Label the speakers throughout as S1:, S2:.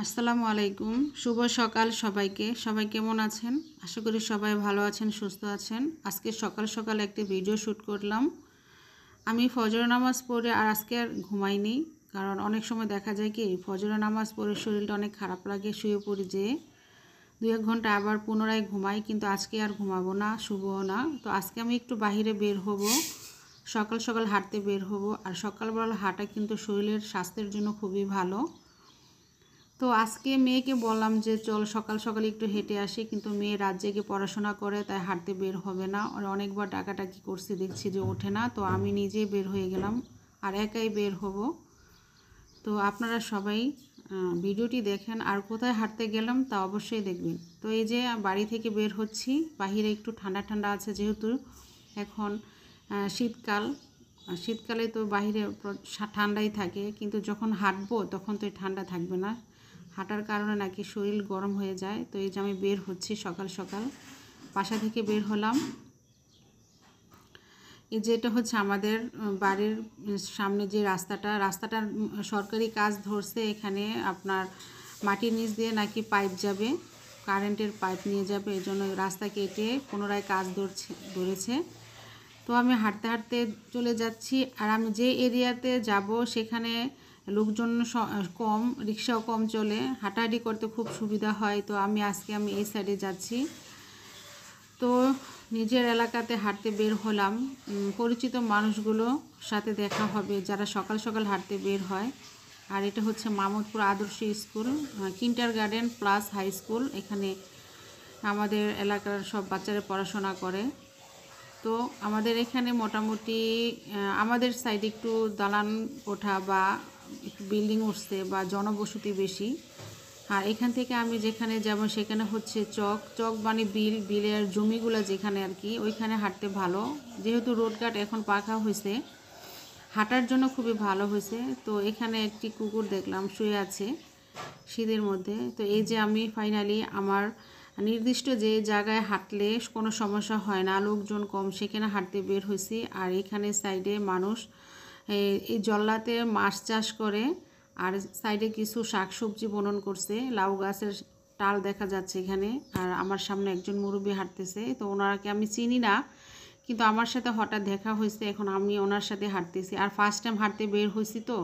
S1: আসসালামু আলাইকুম। শুভ সকাল সবাইকে। সবাই কেমন আছেন? আশা করি সবাই ভালো আছেন, সুস্থ আছেন। আজকে সকাল সকাল একটি ভিডিও শ্যুট করলাম। আমি ফজর নামাজ পড়ে আর আজকে আর ঘুমাইনি, কারণ অনেক সময় দেখা যায় কি ফজর নামাজ পড়ে শরীরটা অনেক খারাপ লাগে, শুয়ে পড়ি যে 2-1 ঘন্টা আবার পুনরায় ঘুমাই, কিন্তু আজকে আর ঘুমাবো না, শুবও না। তো আজকে আমি একটু বাইরে বের হব, সকাল সকাল হাঁটতে বের হব। আর সকালবেলা হাঁটা কিন্তু শরীরের স্বাস্থ্যের জন্য খুবই ভালো। তো আজকে মেয়েকে বললাম যে চল সকাল সকাল একটু হেঁটে আসি, কিন্তু মেয়ে রাত জেগে পড়াশোনা করে, তাই হাঁটতে বের হবে না। আর অনেকবার ডাকাডাকি করছি, দেখছি যে ওঠে না, তো আমি নিজেই বের হয়ে গেলাম আর একাই বের হব। তো আপনারা সবাই ভিডিওটি দেখেন, আর কোথায় হাঁটতে গেলাম তা অবশ্যই দেখবেন। তো এই যে বাড়ি থেকে বের হচ্ছি, বাহিরে একটু ঠান্ডা ঠান্ডা আছে, যেহেতু এখন শীতকালে তো বাহিরে ঠান্ডাই থাকে, কিন্তু যখন হাঁটবো তখন তো ঠান্ডা থাকবে না। হাঁটার কারণে নাকি শরীর গরম হয়ে যায়। তো এই যে আমি বের হচ্ছি সকাল সকাল, বাসা থেকে বের হলাম। এই যে এটা হচ্ছে আমাদের বাড়ির সামনে যে রাস্তাটার সরকারি কাজ ধরছে। এখানে আপনার মাটির নিচ দিয়ে নাকি পাইপ যাবে, কারেন্টের পাইপ নিয়ে যাবে, এই জন্য রাস্তা কেটে পুনরায় কাজ ধরেছে। তো আমি হাঁটতে হাঁটতে চলে যাচ্ছি। আর আমি যে এরিয়াতে যাব সেখানে লোকজন কম, রিক্সাও কম চলে, হাঁটাহাঁটি করতে খুব সুবিধা হয়। তো আমি এই সাইডে যাচ্ছি। তো নিজের এলাকাতে হাঁটতে বের হলাম, পরিচিত মানুষগুলো সাথে দেখা হবে যারা সকাল সকাল হাঁটতে বের হয়। আর এটা হচ্ছে Mamudpur Adarsha school, kindergarten plus high school. এখানে আমাদের এলাকার সব বাচ্চারা পড়াশোনা করে। তো আমাদের এখানে মোটামুটি আমাদের সাইডে একটু দালান কোঠা বা একটু বিল্ডিং উঠছে বা জনবসতি বেশি। আর এখান থেকে আমি যেখানে যাব সেখানে হচ্ছে চক মানে বিলের জমিগুলো যেখানে আর কি, ওইখানে হাঁটতে ভালো। যেহেতু রোডঘাট এখন পাকা হয়েছে, হাঁটার জন্য খুবই ভালো হয়েছে। তো এখানে একটি কুকুর দেখলাম শুয়ে আছে শীতের মধ্যে। তো এই যে আমি ফাইনালি আমার নির্দিষ্ট যে জায়গায় হাঁটলে কোনো সমস্যা হয় না, লোকজন কম, সেখানে হাঁটতে বের হয়েছি। আর এখানে সাইডে মানুষ এই জল্লাতে মাছ চাষ করে, আর সাইডে কিছু শাকসবজি বনন করছে, লাউ গাছের টাল দেখা যাচ্ছে এখানে। আর আমার সামনে একজন মুরব্বী হাঁটতেছে। তো ওনাকে আমি চিনি না, কিন্তু আমার সাথে হঠাৎ দেখা হয়েছে, এখন আমি ওনার সাথে হাঁটতেছি। আর ফার্স্ট টাইম হাঁটতে বের হয়েছি, তো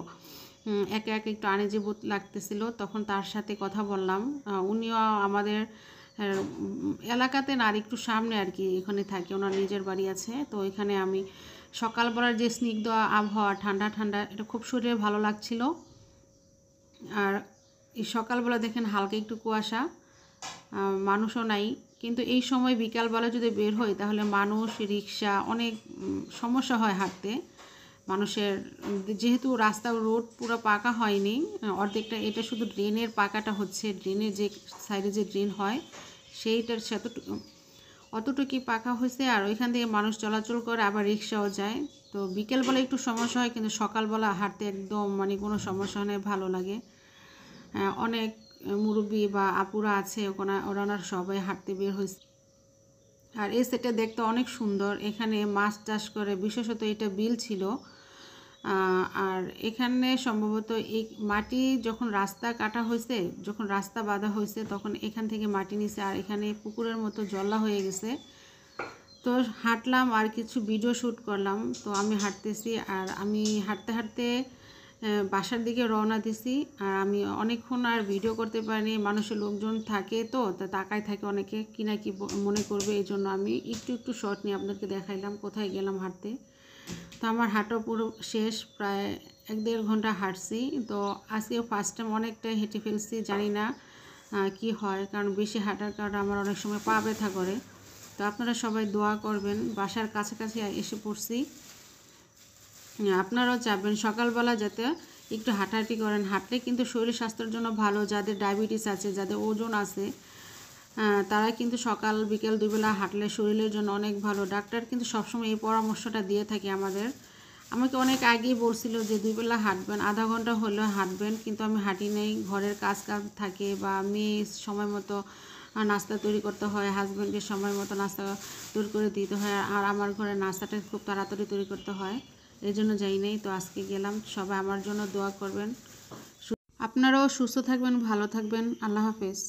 S1: একে একে একটু আনইজি বোধ লাগতেছিল। তখন তার সাথে কথা বললাম। উনিও আমাদের এলাকাতে না, আর একটু সামনে আর কি, এখানে থাকে, ওনার নিজের বাড়ি আছে। তো এখানে আমি সকালবেলার যে স্নিগ্ধ আবহাওয়া, ঠান্ডা ঠান্ডা, এটা খুব শরীরে ভালো লাগছিল। আর এই সকালবেলা দেখেন হালকা একটু কুয়াশা, মানুষও নাই। কিন্তু এই সময় বিকালবেলা যদি বের হয় তাহলে মানুষ, রিক্সা, অনেক সমস্যা হয় হাঁটতে মানুষের। যেহেতু রোড পুরো পাকা হয়নি, অর্ধেকটা, এটা শুধু ড্রেনের পাকাটা হচ্ছে, ড্রেনের যে সাইডে যে ড্রেন হয় সেইটার সাথে অতটুকুই পাকা হয়েছে। আর ওইখান থেকে মানুষ চলাচল করে, আবার রিক্সাও যায়। তো বিকেলবেলা একটু সমস্যা হয়, কিন্তু সকালবেলা হাঁটতে একদম মানে কোনো সমস্যা নেই, ভালো লাগে। অনেক মুরব্বী বা আপুরা আছে ওখানে, ওরা সবাই হাঁটতে বের হয়েছে। আর এই সেটটা দেখতে অনেক সুন্দর। এখানে মাছ চাষ করে, বিশেষত এটা বিল ছিল। আর এখানে সম্ভবত এই মাটি যখন রাস্তা কাটা হয়েছে, যখন রাস্তা বাঁধা হয়েছে, তখন এখান থেকে মাটি নিছে, আর এখানে পুকুরের মতো জল্লা হয়ে গেছে। তো হাঁটলাম আর কিছু ভিডিও শ্যুট করলাম। তো আমি হাঁটতেছি, আর আমি হাঁটতে হাঁটতে বাসার দিকে রওনা দিছি। আর আমি অনেকক্ষণ আর ভিডিও করতে পারিনি, মানুষের লোকজন থাকে, তো তাকায় থাকে অনেকে, কি না কি মনে করবে, এই জন্য আমি একটু একটু শর্ট নিয়ে আপনাদেরকে দেখাইলাম কোথায় গেলাম হাঁটতে। তো আমার হাঁটা পুরো শেষ, প্রায় 1-1.5 ঘন্টা হাঁটছি। তো আজকে ফার্স্ট টাইম অনেকটা হেঁটে ফেলছি, জানি না কি হয়, কারণ বেশি হাঁটার কারণে আমার অনেক সময় পা ব্যথা করে। তো আপনারা সবাই দোয়া করবেন। বাসার কাছাকাছি এসে পড়ছি, আপনারাও চাইবেন সকালবেলা যাতে একটু হাঁটাহাঁটি করেন। হাঁটলে কিন্তু শরীর স্বাস্থ্যের জন্য ভালো। যাদের ডায়াবেটিস আছে, যাদের ওজন আছে, তারা কিন্তু সকাল বিকেল 2 বেলা হাঁটলে শরীরের জন্য অনেক ভালো। ডাক্তার কিন্তু সবসময় এই পরামর্শটা দিয়ে থাকে আমাকে অনেক আগেই বলছিল যে 2 বেলা হাঁটবেন, আধা ঘন্টা হলেও হাঁটবেন, কিন্তু আমি হাঁটি নেই। ঘরের কাজ থাকে, বা আমি সময় মতো নাস্তা তৈরি করতে হয়, হাজব্যান্ডকে সময় মতো নাস্তা তৈরি করে দিতে হয়, আর আমার ঘরে নাস্তাটা খুব তাড়াতাড়ি তৈরি করতে হয়, এই জন্য যাই নেই। তো আজকে গেলাম, সবাই আমার জন্য দোয়া করবেন। আপনারাও সুস্থ থাকবেন, ভালো থাকবেন। আল্লাহ হাফেজ।